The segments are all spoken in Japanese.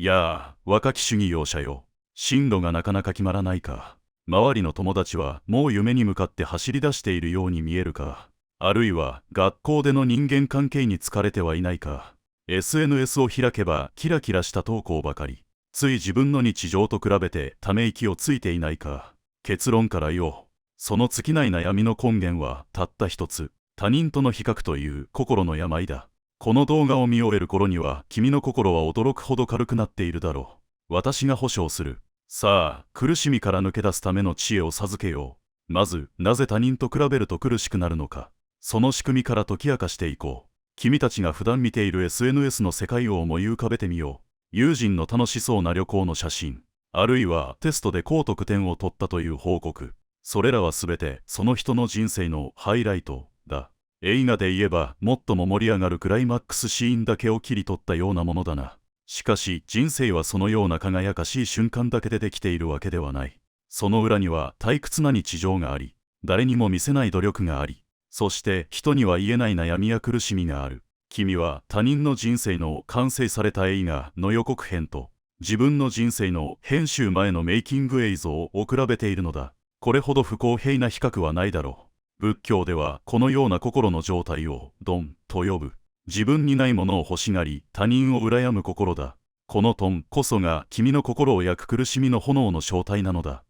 やあ、若き主義容赦よ。進路がなかなか決まらないか。周りの友達はもう夢に向かって走り出しているように見えるか。あるいは学校での人間関係に疲れてはいないか。SNS を開けばキラキラした投稿ばかり。つい自分の日常と比べてため息をついていないか。結論からよ。その尽きない悩みの根源はたった一つ。他人との比較という心の病だ。この動画を見終える頃には君の心は驚くほど軽くなっているだろう。私が保証する。さあ、苦しみから抜け出すための知恵を授けよう。まず、なぜ他人と比べると苦しくなるのか。その仕組みから解き明かしていこう。君たちが普段見ている SNS の世界を思い浮かべてみよう。友人の楽しそうな旅行の写真。あるいはテストで高得点を取ったという報告。それらはすべてその人の人生のハイライトだ。映画で言えば最も盛り上がるクライマックスシーンだけを切り取ったようなものだな。しかし人生はそのような輝かしい瞬間だけでできているわけではない。その裏には退屈な日常があり、誰にも見せない努力があり、そして人には言えない悩みや苦しみがある。君は他人の人生の完成された映画の予告編と自分の人生の編集前のメイキング映像を比べているのだ。これほど不公平な比較はないだろう。仏教ではこのような心の状態をドンと呼ぶ。自分にないものを欲しがり他人を羨む心だ。このトンこそが君の心を焼く苦しみの炎の正体なのだ。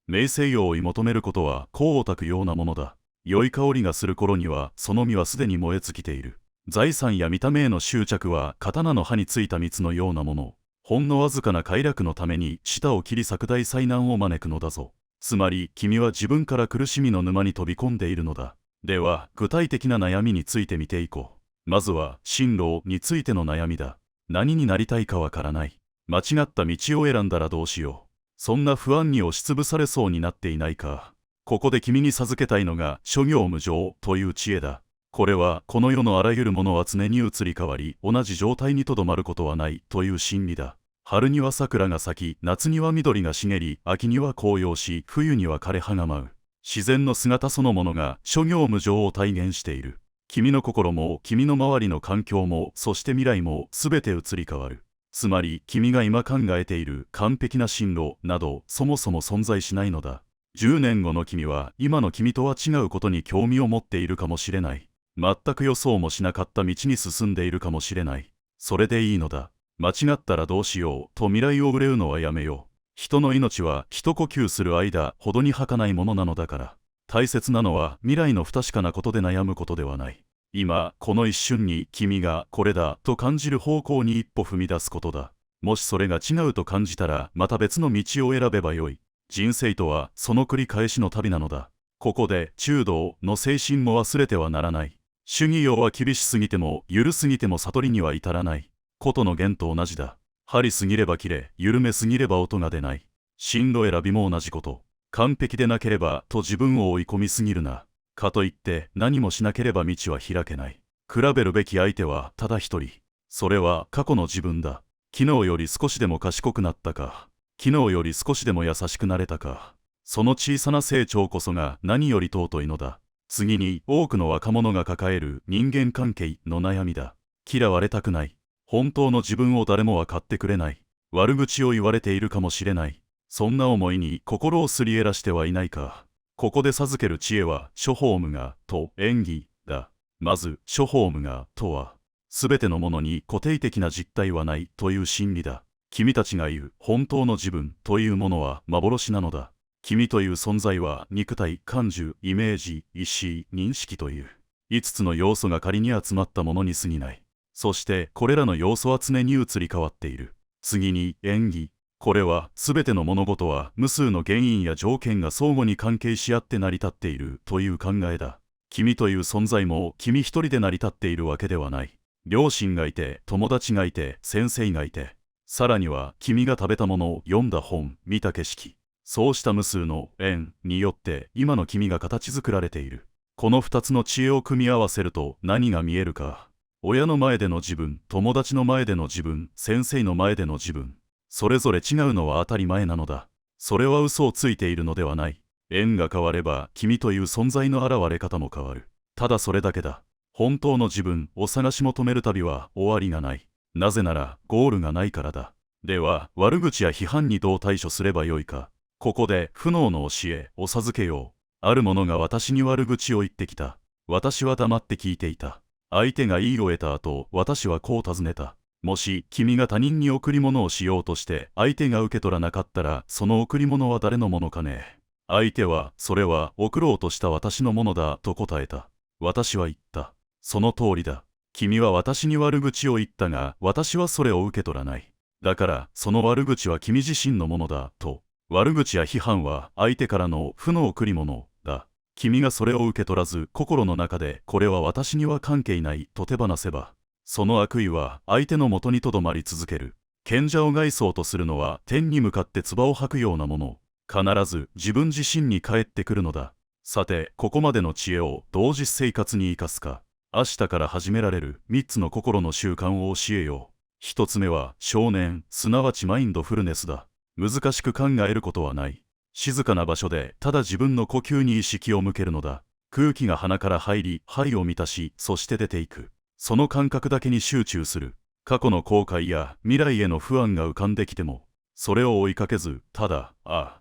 名声を追い求めることは功を焚くようなものだ。良い香りがする頃にはその実はすでに燃え尽きている。財産や見た目への執着は刀の刃についた蜜のようなもの。ほんのわずかな快楽のために舌を切り裂く大災難を招くのだぞ。つまり君は自分から苦しみの沼に飛び込んでいるのだ。では具体的な悩みについて見ていこう。まずは進路についての悩みだ。何になりたいかわからない。間違った道を選んだらどうしよう。そんな不安に押しつぶされそうになっていないか。ここで君に授けたいのが諸行無常という知恵だ。これはこの世のあらゆるものは常に移り変わり同じ状態にとどまることはないという真理だ。春には桜が咲き、夏には緑が茂り、秋には紅葉し、冬には枯れ葉が舞う。自然の姿そのものが諸行無常を体現している。君の心も君の周りの環境もそして未来もすべて移り変わる。つまり君が今考えている完璧な進路などそもそも存在しないのだ。10年後の君は今の君とは違うことに興味を持っているかもしれない。全く予想もしなかった道に進んでいるかもしれない。それでいいのだ。間違ったらどうしようと未来を憂うのはやめよう。人の命は一呼吸する間ほどに儚いものなのだから。大切なのは未来の不確かなことで悩むことではない。今この一瞬に君がこれだと感じる方向に一歩踏み出すことだ。もしそれが違うと感じたらまた別の道を選べばよい。人生とはその繰り返しの旅なのだ。ここで中道の精神も忘れてはならない。主義用は厳しすぎても緩すぎても悟りには至らない。ことの弦と同じだ。針すぎれば切れ、緩めすぎれば音が出ない。進路選びも同じこと。完璧でなければと自分を追い込みすぎるな。かといって何もしなければ道は開けない。比べるべき相手はただ一人。それは過去の自分だ。昨日より少しでも賢くなったか。昨日より少しでも優しくなれたか。その小さな成長こそが何より尊いのだ。次に多くの若者が抱える人間関係の悩みだ。嫌われたくない。本当の自分を誰も分かってくれない。悪口を言われているかもしれない。そんな思いに心をすり減らしてはいないか。ここで授ける知恵は諸法無我と縁起だ。まず諸法無我とはすべてのものに固定的な実体はないという真理だ。君たちが言う本当の自分というものは幻なのだ。君という存在は肉体、感受、イメージ、意思、認識という5つの要素が仮に集まったものに過ぎない。そしてこれらの要素は常に移り変わっている。次に縁起。これは全ての物事は無数の原因や条件が相互に関係し合って成り立っているという考えだ。君という存在も君一人で成り立っているわけではない。両親がいて、友達がいて、先生がいて、さらには君が食べたもの、読んだ本、見た景色。そうした無数の縁によって今の君が形作られている。この2つの知恵を組み合わせると何が見えるか。親の前での自分、友達の前での自分、先生の前での自分。それぞれ違うのは当たり前なのだ。それは嘘をついているのではない。縁が変われば君という存在の現れ方も変わる。ただそれだけだ。本当の自分を探し求める旅は終わりがない。なぜならゴールがないからだ。では、悪口や批判にどう対処すればよいか。ここで、不能の教えを授けよう。ある者が私に悪口を言ってきた。私は黙って聞いていた。相手が言い終えた後、私はこう尋ねた。もし、君が他人に贈り物をしようとして、相手が受け取らなかったら、その贈り物は誰のものかね。相手は、それは、贈ろうとした私のものだ、と答えた。私は言った。その通りだ。君は私に悪口を言ったが、私はそれを受け取らない。だから、その悪口は君自身のものだ、と。悪口や批判は、相手からの負の贈り物だ。君がそれを受け取らず、心の中で、これは私には関係ない、と手放せば、その悪意は、相手のもとにとどまり続ける。賢者を害そうとするのは、天に向かって唾を吐くようなもの。必ず、自分自身に返ってくるのだ。さて、ここまでの知恵を、同実生活に生かすか。明日から始められる、3つの心の習慣を教えよう。1つ目は、少年、すなわちマインドフルネスだ。難しく考えることはない。静かな場所で、ただ自分の呼吸に意識を向けるのだ。空気が鼻から入り、肺を満たし、そして出ていく。その感覚だけに集中する。過去の後悔や未来への不安が浮かんできても、それを追いかけず、ただ、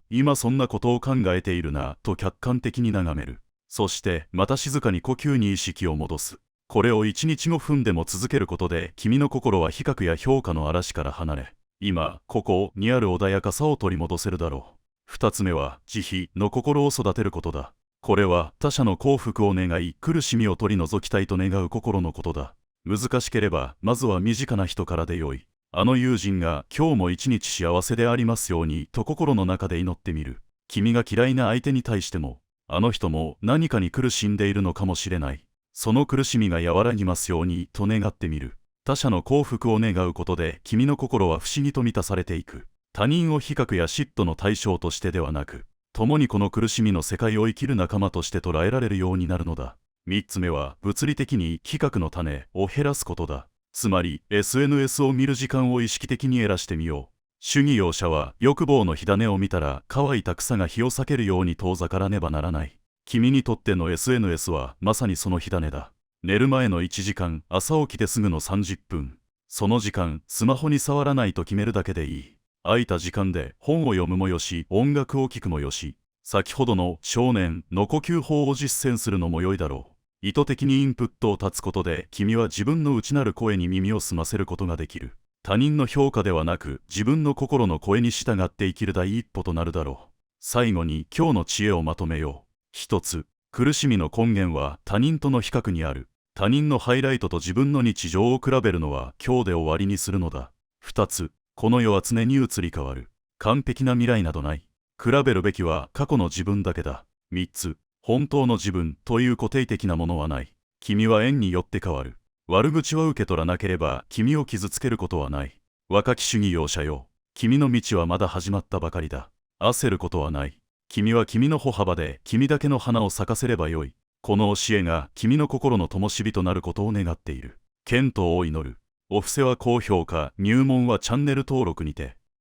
今そんなことを考えているな、と客観的に眺める。そして、また静かに呼吸に意識を戻す。これを1日5分でも続けることで、君の心は比較や評価の嵐から離れ、今、ここにある穏やかさを取り戻せるだろう。2つ目は、慈悲の心を育てることだ。これは、他者の幸福を願い、苦しみを取り除きたいと願う心のことだ。難しければ、まずは身近な人からでよい。あの友人が、今日も一日幸せでありますように、と心の中で祈ってみる。君が嫌いな相手に対しても、あの人も何かに苦しんでいるのかもしれない。その苦しみが和らぎますように、と願ってみる。他者の幸福を願うことで、君の心は不思議と満たされていく。他人を比較や嫉妬の対象としてではなく、共にこの苦しみの世界を生きる仲間として捉えられるようになるのだ。3つ目は、物理的に比較の種を減らすことだ。つまり、SNS を見る時間を意識的に減らしてみよう。主義用者は、欲望の火種を見たら、乾いた草が火を避けるように遠ざからねばならない。君にとっての SNS は、まさにその火種だ。寝る前の1時間、朝起きてすぐの30分。その時間、スマホに触らないと決めるだけでいい。空いた時間で本を読むもよし、音楽を聴くもよし、先ほどの少年の呼吸法を実践するのも良いだろう。意図的にインプットを断つことで、君は自分の内なる声に耳を澄ませることができる。他人の評価ではなく、自分の心の声に従って生きる第一歩となるだろう。最後に今日の知恵をまとめよう。一つ、苦しみの根源は他人との比較にある。他人のハイライトと自分の日常を比べるのは今日で終わりにするのだ。二つ、この世は常に移り変わる。完璧な未来などない。比べるべきは過去の自分だけだ。三つ、本当の自分という固定的なものはない。君は縁によって変わる。悪口は受け取らなければ君を傷つけることはない。若き主義容赦よ。君の道はまだ始まったばかりだ。焦ることはない。君は君の歩幅で君だけの花を咲かせればよい。この教えが君の心の灯火となることを願っている。健闘を祈る。お布施は高評価、入門はチャンネル登録にて。